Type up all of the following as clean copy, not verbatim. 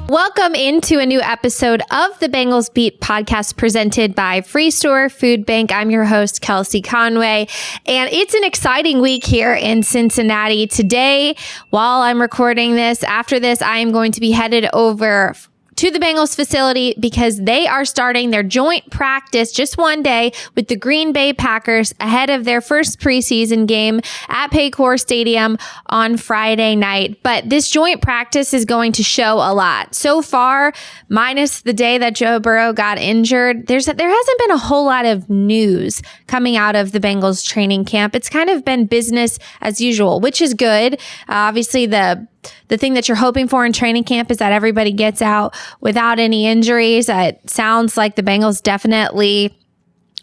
Welcome into a new episode of the Bengals Beat Podcast presented by Free Store Food Bank. I'm your host, Kelsey Conway, and it's an exciting week here in Cincinnati. Today, while I'm recording this, after this, I am going to be headed over to the Bengals facility because they are starting their joint practice just one day with the Green Bay Packers ahead of their first preseason game at Paycor Stadium on Friday night. But this joint practice is going to show a lot. So far, minus the day that Joe Burrow got injured, there hasn't been a whole lot of news coming out of the Bengals training camp. It's kind of been business as usual, which is good. Obviously, the thing that you're hoping for in training camp is that everybody gets out without any injuries. It sounds like the Bengals definitely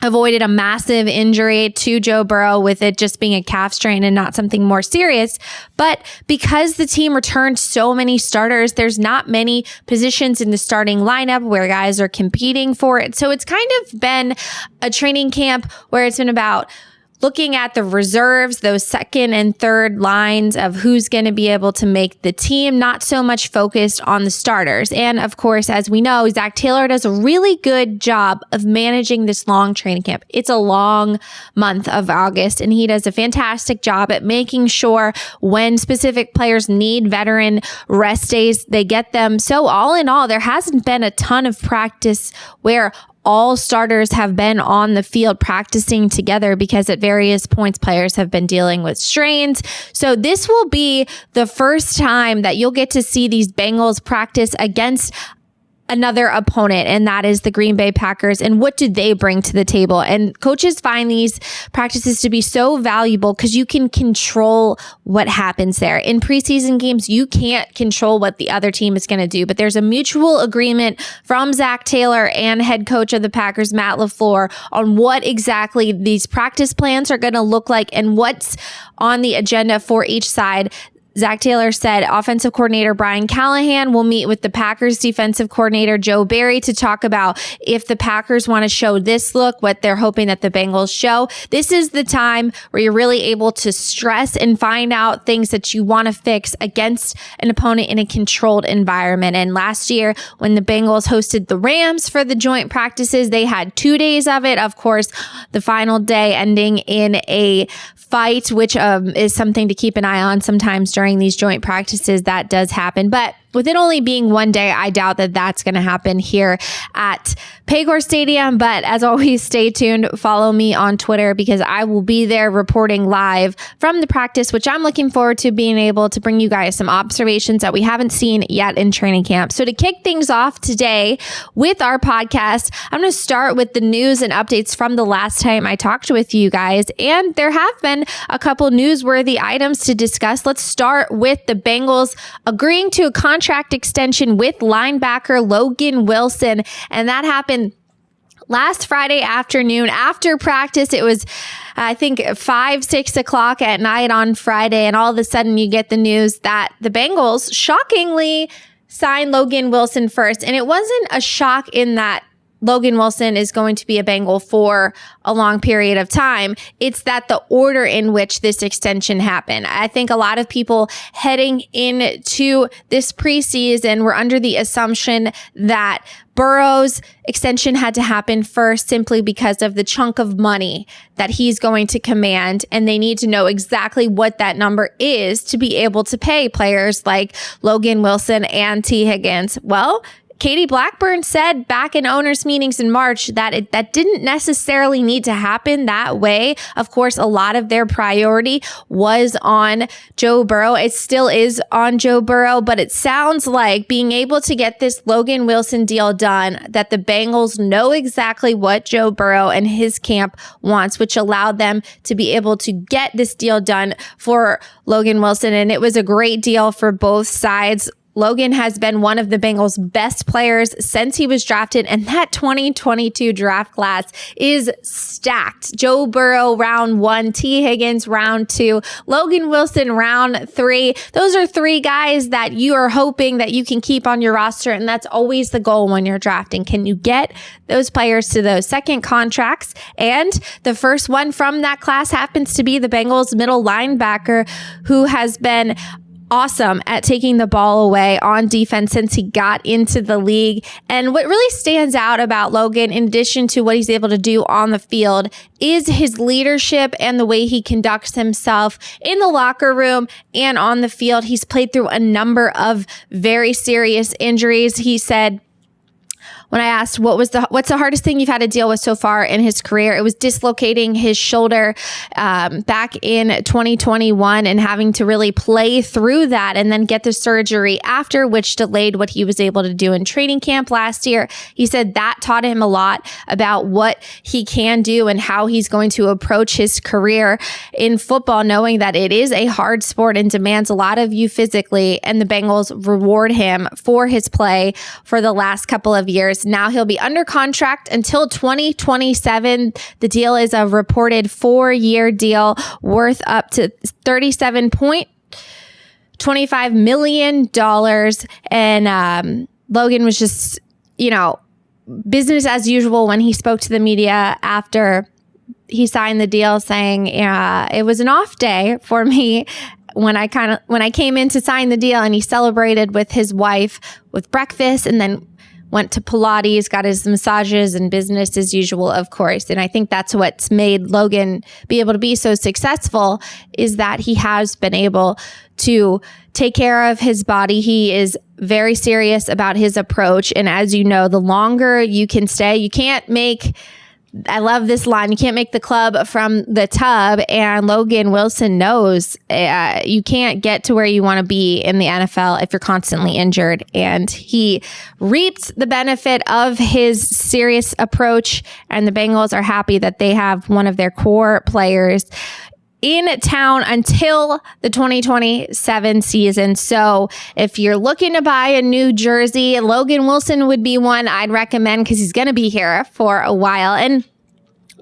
avoided a massive injury to Joe Burrow with it just being a calf strain and not something more serious. But because the team returned so many starters, there's not many positions in the starting lineup where guys are competing for it. So it's kind of been a training camp where it's been about looking at the reserves, those second and third lines of who's going to be able to make the team, not so much focused on the starters. And of course, as we know, Zach Taylor does a really good job of managing this long training camp. It's a long month of August, and he does a fantastic job at making sure when specific players need veteran rest days, they get them. So all in all, there hasn't been a ton of practice where all starters have been on the field practicing together because at various points players have been dealing with strains. So this will be the first time that you'll get to see these Bengals practice against another opponent, and that is the Green Bay Packers. And what do they bring to the table? And coaches find these practices to be so valuable because you can control what happens there. In preseason games, you can't control what the other team is going to do, but there's a mutual agreement from Zach Taylor and head coach of the Packers, Matt LaFleur, on what exactly these practice plans are going to look like and what's on the agenda for each side. Zach Taylor said offensive coordinator Brian Callahan will meet with the Packers defensive coordinator Joe Barry to talk about if the Packers want to show this look, what they're hoping that the Bengals show. This is the time where you're really able to stress and find out things that you want to fix against an opponent in a controlled environment. And last year, when the Bengals hosted the Rams for the joint practices, they had 2 days of it. Of course, the final day ending in a fight, which is something to keep an eye on sometimes during these joint practices. That does happen. But with it only being 1 day, I doubt that that's going to happen here at Paycor Stadium. But as always, stay tuned. Follow me on Twitter because I will be there reporting live from the practice, which I'm looking forward to being able to bring you guys some observations that we haven't seen yet in training camp. So to kick things off today with our podcast, I'm going to start with the news and updates from the last time I talked with you guys. And there have been a couple newsworthy items to discuss. Let's start with the Bengals agreeing to a contract extension with linebacker Logan Wilson. And that happened last Friday afternoon after practice. It was, I think, 5-6 o'clock at night on Friday. And all of a sudden you get the news that the Bengals shockingly signed Logan Wilson first. And it wasn't a shock in that Logan Wilson is going to be a Bengal for a long period of time. It's that the order in which this extension happened. I think a lot of people heading into this preseason were under the assumption that Burrow's extension had to happen first simply because of the chunk of money that he's going to command, and they need to know exactly what that number is to be able to pay players like Logan Wilson and T. Higgins. Well, Katie Blackburn said back in owners' meetings in March that that didn't necessarily need to happen that way. Of course, a lot of their priority was on Joe Burrow. It still is on Joe Burrow, but it sounds like being able to get this Logan Wilson deal done, that the Bengals know exactly what Joe Burrow and his camp wants, which allowed them to be able to get this deal done for Logan Wilson. And it was a great deal for both sides. Logan has been one of the Bengals' best players since he was drafted, and that 2022 draft class is stacked. Joe Burrow, round 1, T. Higgins, round 2, Logan Wilson, round 3. Those are 3 guys that you are hoping that you can keep on your roster, and that's always the goal when you're drafting. Can you get those players to those second contracts? And the first one from that class happens to be the Bengals' middle linebacker, who has been awesome at taking the ball away on defense since he got into the league. And what really stands out about Logan, in addition to what he's able to do on the field, is his leadership and the way he conducts himself in the locker room and on the field. He's played through a number of very serious injuries. He said, when I asked what's the hardest thing you've had to deal with so far in his career, it was dislocating his shoulder back in 2021 and having to really play through that and then get the surgery after, which delayed what he was able to do in training camp last year. He said that taught him a lot about what he can do and how he's going to approach his career in football, knowing that it is a hard sport and demands a lot of you physically, and the Bengals reward him for his play for the last couple of years. Now he'll be under contract until 2027. The deal is a reported 4-year deal worth up to $37.25 million. And Logan was just, business as usual when he spoke to the media after he signed the deal, saying, it was an off day for me when I came in to sign the deal. And he celebrated with his wife with breakfast and then went to Pilates, got his massages, and business as usual, of course. And I think that's what's made Logan be able to be so successful, is that he has been able to take care of his body. He is very serious about his approach. And as you know, the longer you can stay, you can't make... I love this line. You can't make the club from the tub. And Logan Wilson knows you can't get to where you want to be in the NFL if you're constantly injured. And he reaps the benefit of his serious approach. And the Bengals are happy that they have one of their core players in town until the 2027 season. So if you're looking to buy a new jersey, Logan Wilson would be one I'd recommend because he's going to be here for a while. And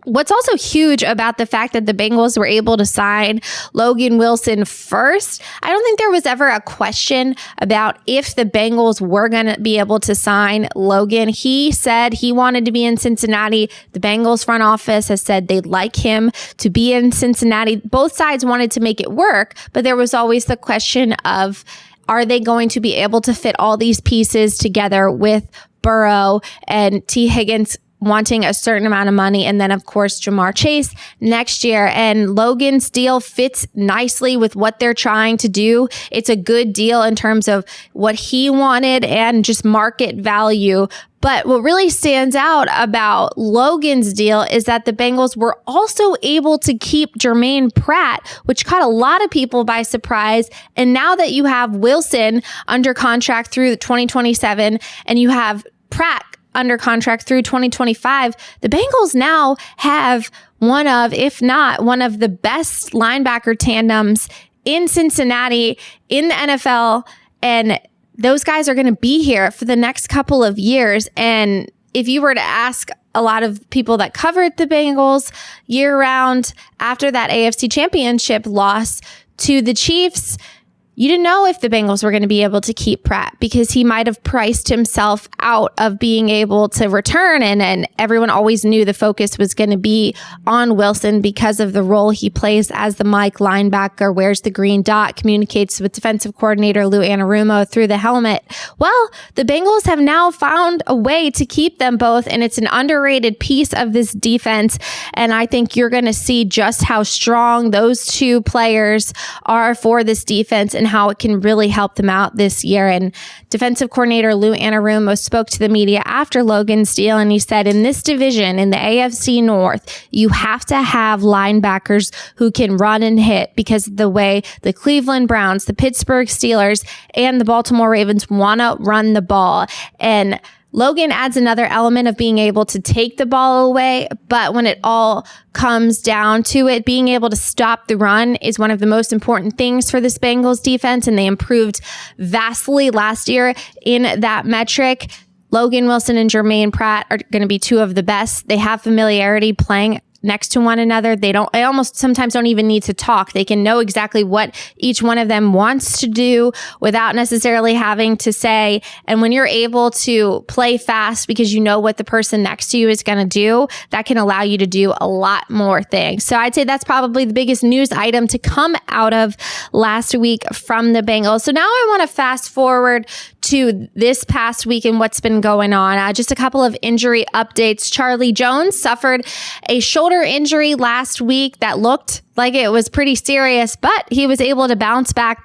what's also huge about the fact that the Bengals were able to sign Logan Wilson first, I don't think there was ever a question about if the Bengals were going to be able to sign Logan. He said he wanted to be in Cincinnati. The Bengals front office has said they'd like him to be in Cincinnati. Both sides wanted to make it work, but there was always the question of, are they going to be able to fit all these pieces together with Burrow and T. Higgins wanting a certain amount of money, and then of course Jamar Chase next year. And Logan's deal fits nicely with what they're trying to do. It's a good deal in terms of what he wanted and just market value. But what really stands out about Logan's deal is that the Bengals were also able to keep Jermaine Pratt, which caught a lot of people by surprise. And now that you have Wilson under contract through 2027 and you have Pratt under contract through 2025, the Bengals now have one of, if not one of the best linebacker tandems in Cincinnati, in the NFL. And those guys are going to be here for the next couple of years. And if you were to ask a lot of people that covered the Bengals year round after that AFC Championship loss to the Chiefs, you didn't know if the Bengals were going to be able to keep Pratt because he might have priced himself out of being able to return. And everyone always knew the focus was going to be on Wilson because of the role he plays as the Mike linebacker, wears the green dot, communicates with defensive coordinator Lou Anarumo through the helmet. Well, the Bengals have now found a way to keep them both, and it's an underrated piece of this defense. And I think you're going to see just how strong those two players are for this defense and how it can really help them out this year. And defensive coordinator Lou Anarumo spoke to the media after Logan's deal, and he said, in this division, in the AFC North, you have to have linebackers who can run and hit because of the way the Cleveland Browns, the Pittsburgh Steelers, and the Baltimore Ravens want to run the ball. And Logan adds another element of being able to take the ball away, but when it all comes down to it, being able to stop the run is one of the most important things for this Bengals defense, and they improved vastly last year in that metric. Logan Wilson and Jermaine Pratt are going to be two of the best. They have familiarity playing next to one another. They almost sometimes don't even need to talk. They can know exactly what each one of them wants to do without necessarily having to say. And when you're able to play fast because you know what the person next to you is going to do, that can allow you to do a lot more things. So I'd say that's probably the biggest news item to come out of last week from the Bengals. So now I want to fast forward to this past week and what's been going on. Just a couple of injury updates. Charlie Jones suffered a shoulder injury last week that looked like it was pretty serious, but he was able to bounce back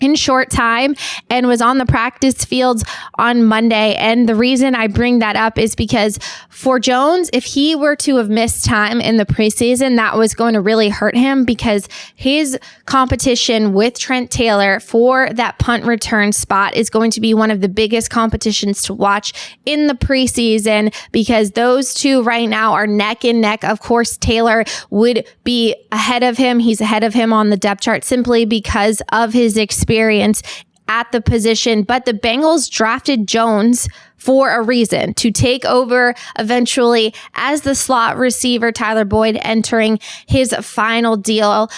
in short time and was on the practice fields on Monday. And the reason I bring that up is because for Jones, if he were to have missed time in the preseason, that was going to really hurt him because his competition with Trent Taylor for that punt return spot is going to be one of the biggest competitions to watch in the preseason because those two right now are neck and neck. Of course, Taylor would be ahead of him. He's ahead of him on the depth chart simply because of his experience at the position, but the Bengals drafted Jones for a reason, to take over eventually as the slot receiver, Tyler Boyd entering his final deal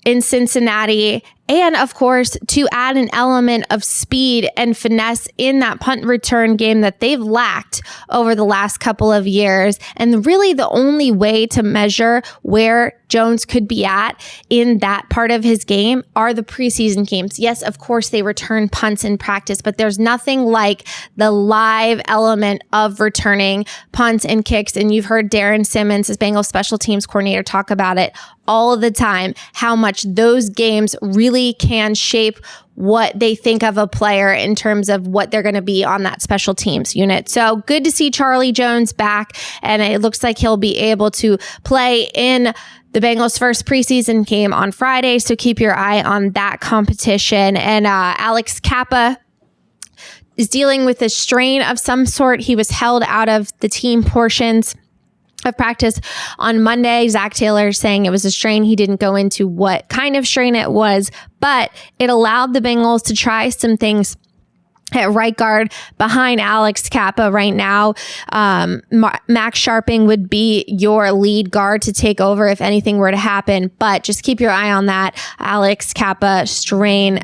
in Cincinnati. And of course, to add an element of speed and finesse in that punt return game that they've lacked over the last couple of years. And really the only way to measure where Jones could be at in that part of his game are the preseason games. Yes, of course, they return punts in practice, but there's nothing like the live element of returning punts and kicks. And you've heard Darren Simmons, as Bengals special teams coordinator, talk about it all the time, how much those games really can shape what they think of a player in terms of what they're going to be on that special teams unit. So good to see Charlie Jones back, and it looks like he'll be able to play in the Bengals' first preseason game on Friday. So keep your eye on that competition. And Alex Kappa is dealing with a strain of some sort. He was held out of the team portions of practice on Monday. Zach Taylor saying it was a strain. He didn't go into what kind of strain it was, but it allowed the Bengals to try some things at right guard behind Alex Kappa right now. Max Sharping would be your lead guard to take over if anything were to happen, but just keep your eye on that Alex Kappa strain.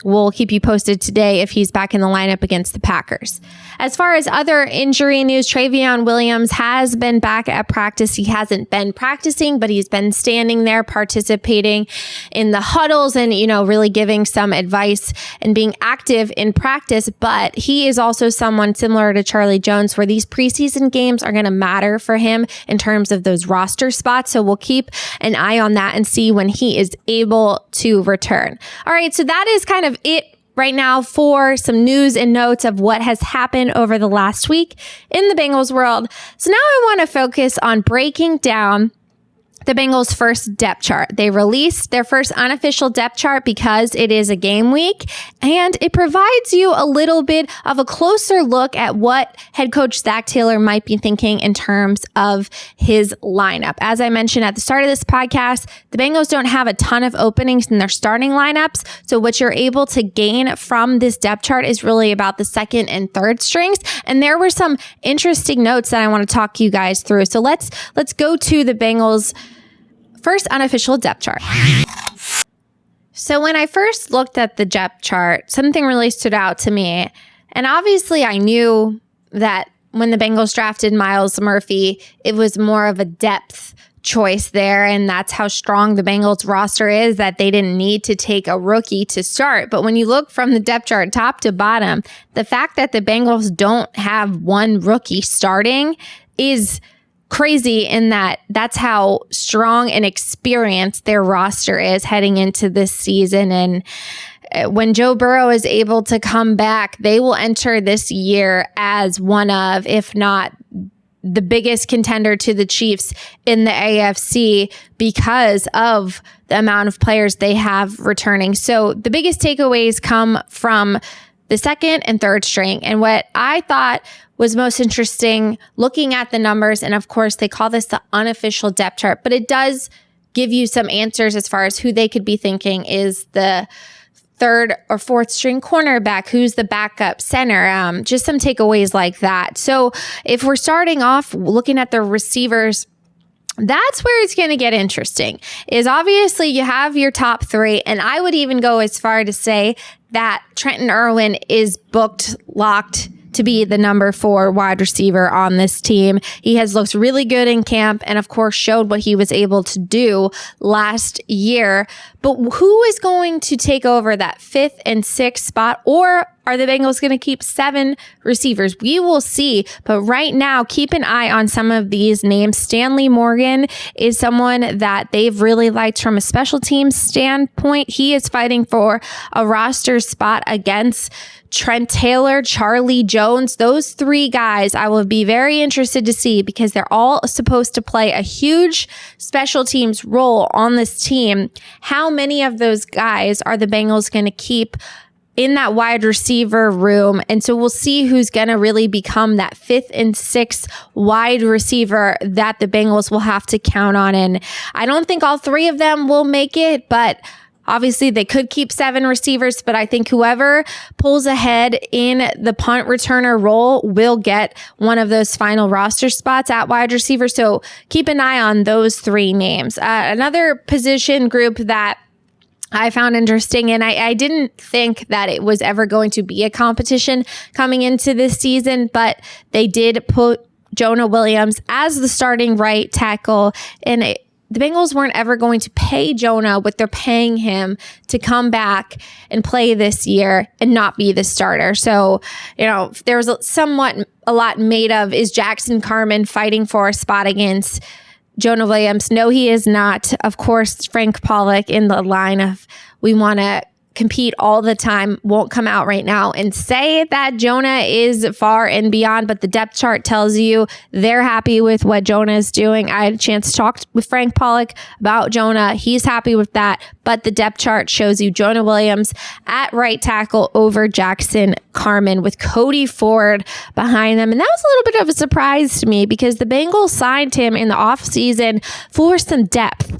We'll keep you posted today if he's back in the lineup against the Packers. As far as other injury news, Travion Williams has been back at practice. He hasn't been practicing, but he's been standing there participating in the huddles and, really giving some advice and being active in practice. But he is also someone similar to Charlie Jones where these preseason games are going to matter for him in terms of those roster spots. So we'll keep an eye on that and see when he is able to return. All right. So that is kind of it right now for some news and notes of what has happened over the last week in the Bengals world. So now I want to focus on breaking down the Bengals' first depth chart. They released their first unofficial depth chart because it is a game week, and it provides you a little bit of a closer look at what head coach Zach Taylor might be thinking in terms of his lineup. As I mentioned at the start of this podcast, the Bengals don't have a ton of openings in their starting lineups, so what you're able to gain from this depth chart is really about the second and third strings, and there were some interesting notes that I want to talk you guys through. So let's go to the Bengals' first unofficial depth chart. So when I first looked at the depth chart, something really stood out to me. And obviously I knew that when the Bengals drafted Myles Murphy, it was more of a depth choice there. And that's how strong the Bengals roster is, that they didn't need to take a rookie to start. But when you look from the depth chart top to bottom, the fact that the Bengals don't have one rookie starting is crazy in that that's how strong and experienced their roster is heading into this season. And when Joe Burrow is able to come back, they will enter this year as one of, if not the biggest contender to the Chiefs in the AFC because of the amount of players they have returning. So the biggest takeaways come from the second and third string. And what I thought was most interesting looking at the numbers, and of course they call this the unofficial depth chart, but it does give you some answers as far as who they could be thinking is the third or fourth string cornerback, who's the backup center, just some takeaways like that. So if we're starting off looking at the receivers, That's where it's going to get interesting, is obviously you have your top three. And I would even go as far to say that Trenton Irwin is booked, locked to be the number 4 wide receiver on this team. He has looked really good in camp and of course showed what he was able to do last year. But who is going to take over that 5th and 6th spot? Or are the Bengals going to keep 7 receivers? We will see. But right now, keep an eye on some of these names. Stanley Morgan is someone that they've really liked from a special teams standpoint. He is fighting for a roster spot against Trent Taylor, Charlie Jones. Those 3 guys I will be very interested to see, because they're all supposed to play a huge special teams role on this team. How many of those guys are the Bengals going to keep in that wide receiver room? And so we'll see who's going to really become that 5th and 6th wide receiver that the Bengals will have to count on. And I don't think all 3 of them will make it, but obviously they could keep 7 receivers, but I think whoever pulls ahead in the punt returner role will get one of those final roster spots at wide receiver. So keep an eye on those 3 names. Another position group that I found interesting, and I didn't think that it was ever going to be a competition coming into this season, but they did put Jonah Williams as the starting right tackle, and the Bengals weren't ever going to pay Jonah what they're paying him to come back and play this year and not be the starter. So, there was a lot made of, is Jackson Carman fighting for a spot against Jonah Williams? No, he is not. Of course, Frank Pollock in the line of we want to compete all the time won't come out right now and say that Jonah is far and beyond, but the depth chart tells you they're happy with what Jonah is doing. I had a chance to talk with Frank Pollock about Jonah. He's happy with that, but the depth chart shows you Jonah Williams at right tackle over Jackson Carman with Cody Ford behind them. And that was a little bit of a surprise to me, because the Bengals signed him in the offseason for some depth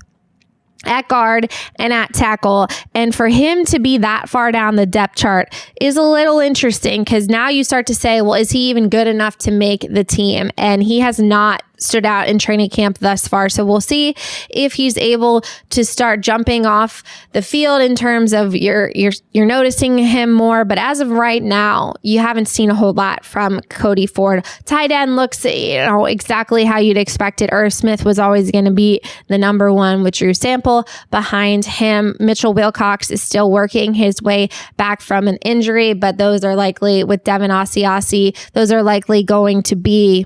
at guard and at tackle. And for him to be that far down the depth chart is a little interesting, because now you start to say, well, is he even good enough to make the team? And he has not stood out in training camp thus far. So we'll see if he's able to start jumping off the field in terms of you're noticing him more. But as of right now, you haven't seen a whole lot from Cody Ford. Tight end looks, exactly how you'd expect it. Irv Smith was always going to be the number 1 with Drew Sample behind him. Mitchell Wilcox is still working his way back from an injury, but those are likely, with Devin Asiasi, those are likely going to be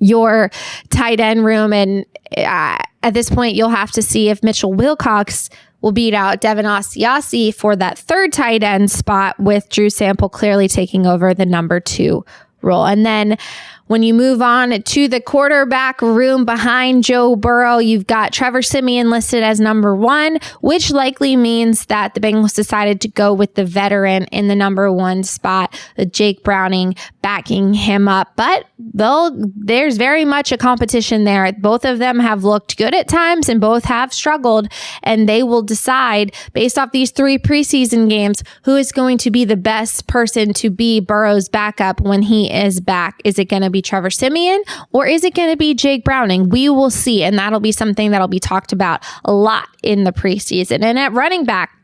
your tight end room. And at this point, you'll have to see if Mitchell Wilcox will beat out Devin Asiasi for that 3rd tight end spot, with Drew Sample clearly taking over the number 2 role. And then when you move on to the quarterback room behind Joe Burrow, you've got Trevor Siemian listed as number 1, which likely means that the Bengals decided to go with the veteran in the number 1 spot, Jake Browning backing him up. But there's very much a competition there. Both of them have looked good at times and both have struggled, and they will decide based off these 3 preseason games who is going to be the best person to be Burrow's backup when he is back. Is it going to be Trevor Siemian, or is it going to be Jake Browning? We will see, and that'll be something that'll be talked about a lot in the preseason. And at running back,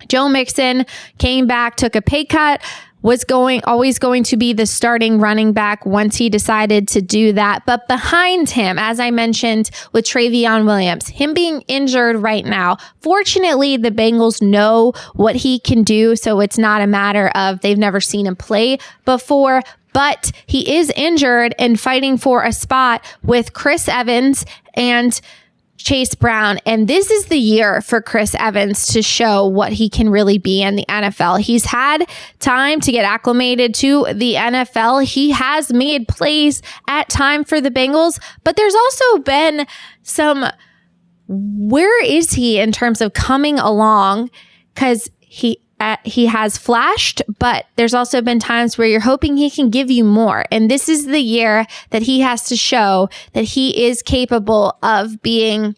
Joe Mixon came back, took a pay cut, was always going to be the starting running back once he decided to do that. But behind him, as I mentioned with Travion Williams, him being injured right now, fortunately, the Bengals know what he can do. So it's not a matter of they've never seen him play before, but he is injured and fighting for a spot with Chris Evans and Chase Brown. And this is the year for Chris Evans to show what he can really be in the NFL. He's had time to get acclimated to the NFL. He has made plays at time for the Bengals, but there's also been some, where is he in terms of coming along? Because he has flashed, but there's also been times where you're hoping he can give you more. And this is the year that he has to show that he is capable of being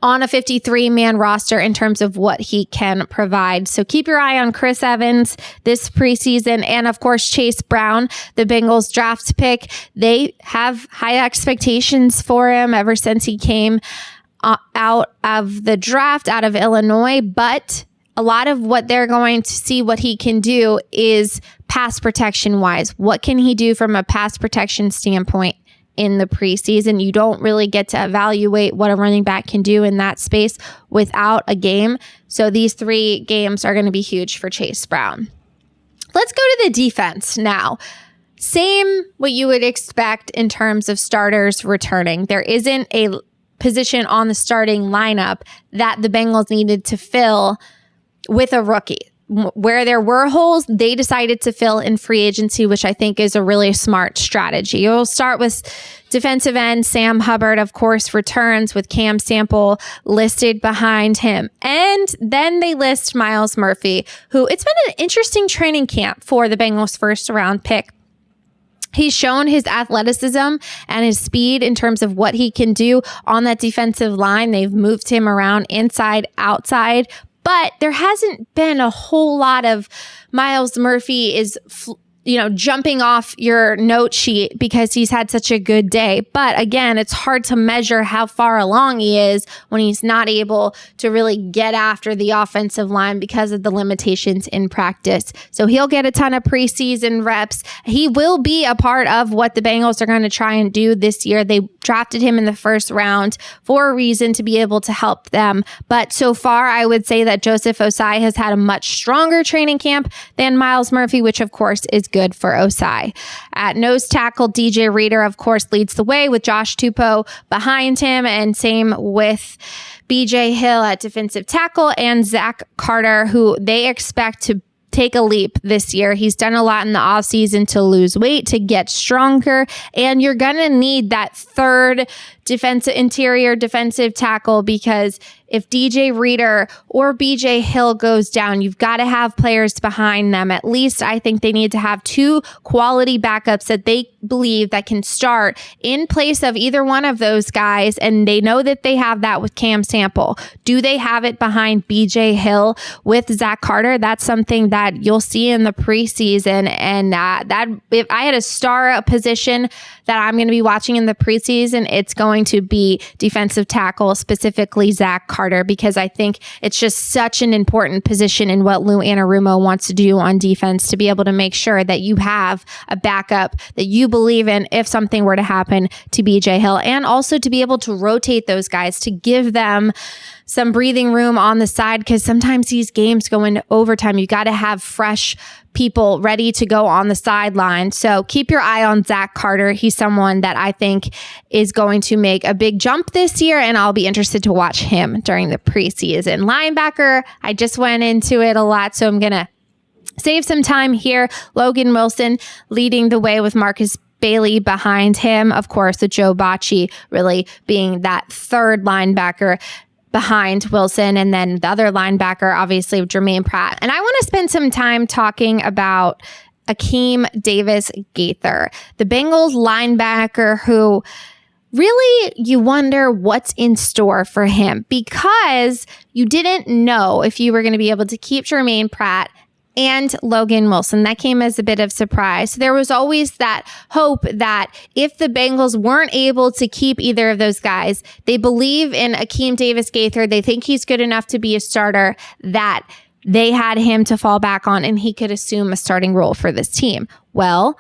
on a 53-man roster in terms of what he can provide. So keep your eye on Chris Evans this preseason. And of course, Chase Brown, the Bengals draft pick. They have high expectations for him ever since he came out of the draft, out of Illinois. But a lot of what they're going to see what he can do is pass protection wise. What can he do from a pass protection standpoint in the preseason? You don't really get to evaluate what a running back can do in that space without a game. So these 3 games are going to be huge for Chase Brown. Let's go to the defense now. Same what you would expect in terms of starters returning. There isn't a position on the starting lineup that the Bengals needed to fill with a rookie. Where there were holes, they decided to fill in free agency, which I think is a really smart strategy. You'll start with defensive end. Sam Hubbard, of course, returns with Cam Sample listed behind him. And then they list Myles Murphy, who it's been an interesting training camp for the Bengals' first round pick. He's shown his athleticism and his speed in terms of what he can do on that defensive line. They've moved him around inside, outside. But there hasn't been a whole lot of Myles Murphy is, jumping off your note sheet because he's had such a good day. But again, it's hard to measure how far along he is when he's not able to really get after the offensive line because of the limitations in practice. So he'll get a ton of preseason reps. He will be a part of what the Bengals are going to try and do this year. They drafted him in the first round for a reason, to be able to help them. But so far, I would say that Joseph Osai has had a much stronger training camp than Myles Murphy, which of course is good for Osai. At nose tackle, DJ Reader, of course, leads the way with Josh Tupou behind him, and same with BJ Hill at defensive tackle and Zach Carter, who they expect to take a leap this year. He's done a lot in the offseason to lose weight, to get stronger, and you're going to need that third interior defensive tackle, because if DJ Reader or BJ Hill goes down, you've got to have players behind them. At least I think they need to have 2 quality backups that they believe that can start in place of either one of those guys, and they know that they have that with Cam Sample. Do they have it behind BJ Hill with Zach Carter? That's something that you'll see in the preseason, and that if I had a position that I'm going to be watching in the preseason, it's going to be defensive tackle, specifically Zach Carter, because I think it's just such an important position in what Lou Anarumo wants to do on defense, to be able to make sure that you have a backup that you believe in if something were to happen to BJ Hill, and also to be able to rotate those guys, to give them some breathing room on the side, because sometimes these games go into overtime. You got to have fresh people ready to go on the sideline. So keep your eye on Zach Carter. He's someone that I think is going to make a big jump this year, and I'll be interested to watch him during the preseason. Linebacker, I just went into it a lot, so I'm going to save some time here. Logan Wilson leading the way with Marcus Bailey behind him. Of course, with Joe Bacci really being that third linebacker behind Wilson, and then the other linebacker, obviously, Jermaine Pratt. And I want to spend some time talking about Akeem Davis-Gaither, the Bengals linebacker, who really you wonder what's in store for him, because you didn't know if you were going to be able to keep Jermaine Pratt and Logan Wilson. That came as a bit of surprise. So there was always that hope that if the Bengals weren't able to keep either of those guys, they believe in Akeem Davis-Gaither. They think he's good enough to be a starter, that they had him to fall back on and he could assume a starting role for this team. Well,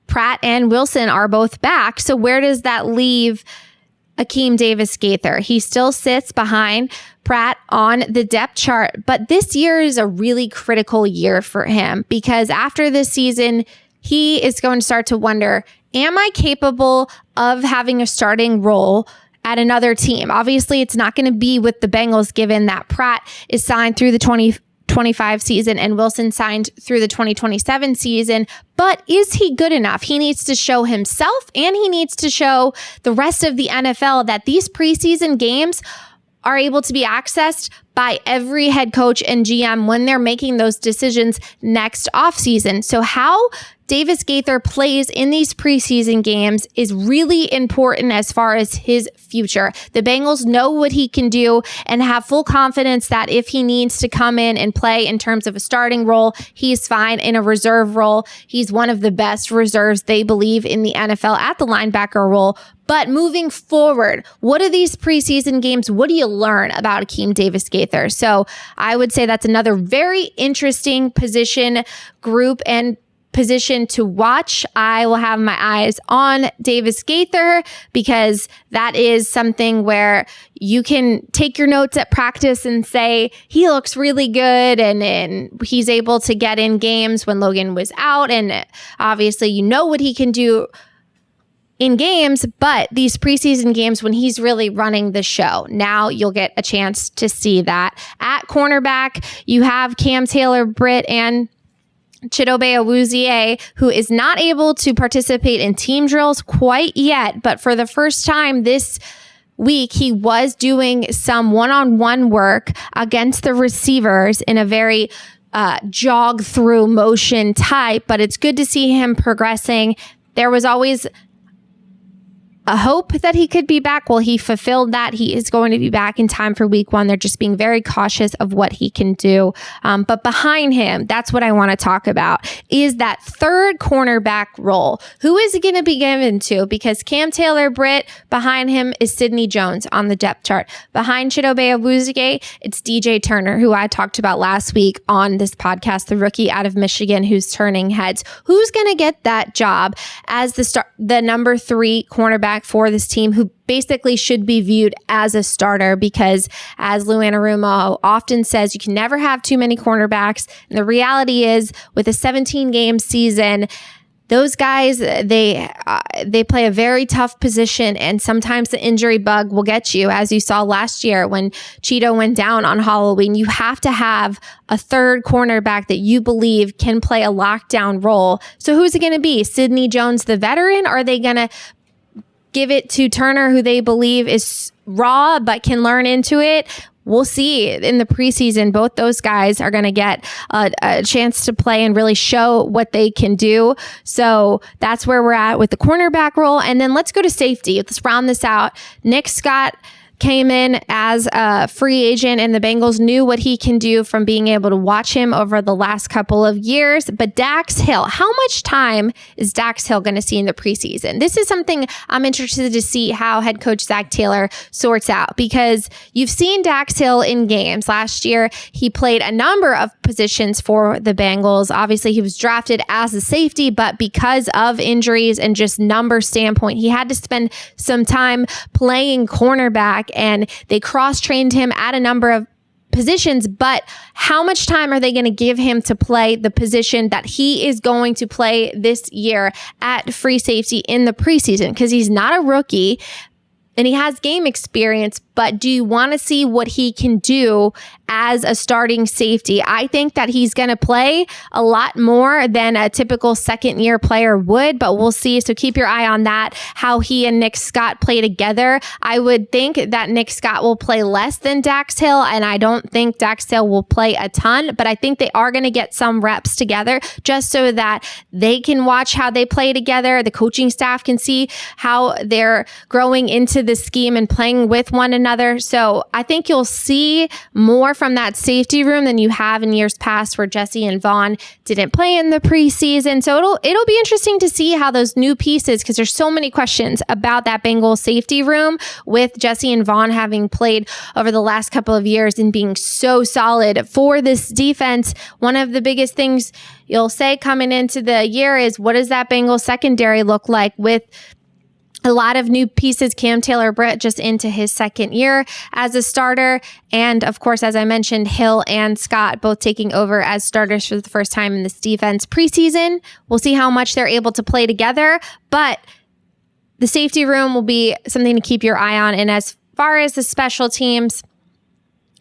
Pratt and Wilson are both back. So where does that leave Akeem Davis-Gaither? He still sits behind Pratt on the depth chart, but this year is a really critical year for him, because after this season, he is going to start to wonder, am I capable of having a starting role at another team? Obviously, it's not going to be with the Bengals, given that Pratt is signed through the 2025 season and Wilson signed through the 2027 season. But is he good enough? He needs to show himself, and he needs to show the rest of the NFL that these preseason games are able to be accessed by every head coach and GM when they're making those decisions next offseason. So how Davis Gaither plays in these preseason games is really important as far as his future. The Bengals know what he can do and have full confidence that if he needs to come in and play in terms of a starting role, he's fine. In a reserve role, he's one of the best reserves they believe in the NFL at the linebacker role. But moving forward, what are these preseason games? What do you learn about Akeem Davis Gaither? So I would say that's another very interesting position group and position to watch. I will have my eyes on Davis Gaither because that is something where you can take your notes at practice and say, he looks really good and he's able to get in games when Logan was out. And obviously, you know what he can do in games, but these preseason games when he's really running the show, now you'll get a chance to see that. At cornerback, you have Cam Taylor-Britt and Chidobe Awuzie, who is not able to participate in team drills quite yet, but for the first time this week, he was doing some one-on-one work against the receivers in a very jog through motion type, but it's good to see him progressing. There was always a hope that he could be back. Well, he fulfilled that. He is going to be back in time for week 1. They're just being very cautious of what he can do. But behind him, that's what I want to talk about, is that third cornerback role. Who is it going to be given to? Because Cam Taylor-Britt, behind him is Sidney Jones on the depth chart. Behind Chidobe Awuzie, it's DJ Turner, who I talked about last week on this podcast, the rookie out of Michigan who's turning heads. Who's going to get that job as the number 3 cornerback for this team, who basically should be viewed as a starter? Because as Lou Anarumo often says, you can never have too many cornerbacks. And the reality is, with a 17-game season, those guys, they play a very tough position, and sometimes the injury bug will get you, as you saw last year when Cheeto went down on Halloween. You have to have a third cornerback that you believe can play a lockdown role. So who's it going to be? Sidney Jones, the veteran? Or are they going to give it to Turner, who they believe is raw but can learn into it? We'll see in the preseason. Both those guys are going to get a chance to play and really show what they can do. So that's where we're at with the cornerback role. And then let's go to safety. Let's round this out. Nick Scott came in as a free agent, and the Bengals knew what he can do from being able to watch him over the last couple of years. But Dax Hill, how much time is Dax Hill going to see in the preseason? This is something I'm interested to see how head coach Zach Taylor sorts out, because you've seen Dax Hill in games. Last year, he played a number of positions for the Bengals. Obviously, he was drafted as a safety, but because of injuries and just number standpoint, he had to spend some time playing cornerback, and they cross-trained him at a number of positions. But how much time are they going to give him to play the position that he is going to play this year at free safety in the preseason? Because he's not a rookie and he has game experience, but do you want to see what he can do as a starting safety? I think that he's going to play a lot more than a typical second-year player would, but we'll see. So keep your eye on that, how he and Nick Scott play together. I would think that Nick Scott will play less than Dax Hill, and I don't think Dax Hill will play a ton, but I think they are going to get some reps together just so that they can watch how they play together. The coaching staff can see how they're growing into the scheme and playing with one another. So I think you'll see more from that safety room than you have in years past, where Jesse and Vaughn didn't play in the preseason. So it'll be interesting to see how those new pieces, because there's so many questions about that Bengals safety room with Jesse and Vaughn having played over the last couple of years and being so solid for this defense. One of the biggest things you'll say coming into the year is, what does that Bengals secondary look like with a lot of new pieces? Cam Taylor-Britt just into his second year as a starter. And of course, as I mentioned, Hill and Scott both taking over as starters for the first time in this defense preseason. We'll see how much they're able to play together, but the safety room will be something to keep your eye on. And as far as the special teams,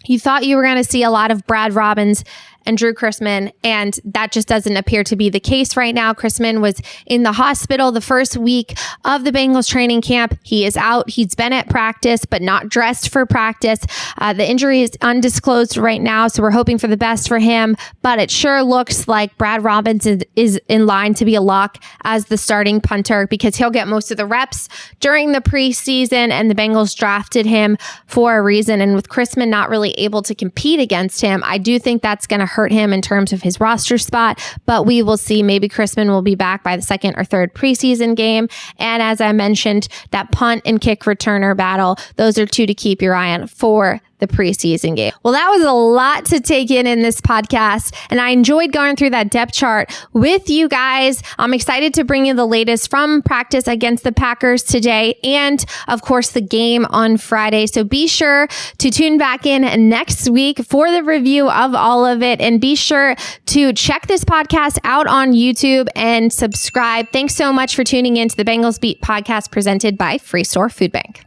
you thought you were going to see a lot of Brad Robbins and Drew Chrisman, and that just doesn't appear to be the case right now. Chrisman was in the hospital the first week of the Bengals training camp. He is out. He's been at practice, but not dressed for practice. The injury is undisclosed right now, so we're hoping for the best for him, but it sure looks like Brad Robinson is in line to be a lock as the starting punter because he'll get most of the reps during the preseason, and the Bengals drafted him for a reason. And with Chrisman not really able to compete against him, I do think that's going to hurt him in terms of his roster spot, but we will see. Maybe Chrisman will be back by the second or third preseason game. And as I mentioned, that punt and kick returner battle, those are two to keep your eye on for the preseason game. Well, that was a lot to take in this podcast, and I enjoyed going through that depth chart with you guys. I'm excited to bring you the latest from practice against the Packers today, and of course the game on Friday. So be sure to tune back in next week for the review of all of it, and be sure to check this podcast out on YouTube and subscribe. Thanks so much for tuning in to the Bengals Beat Podcast presented by Free Store Food Bank.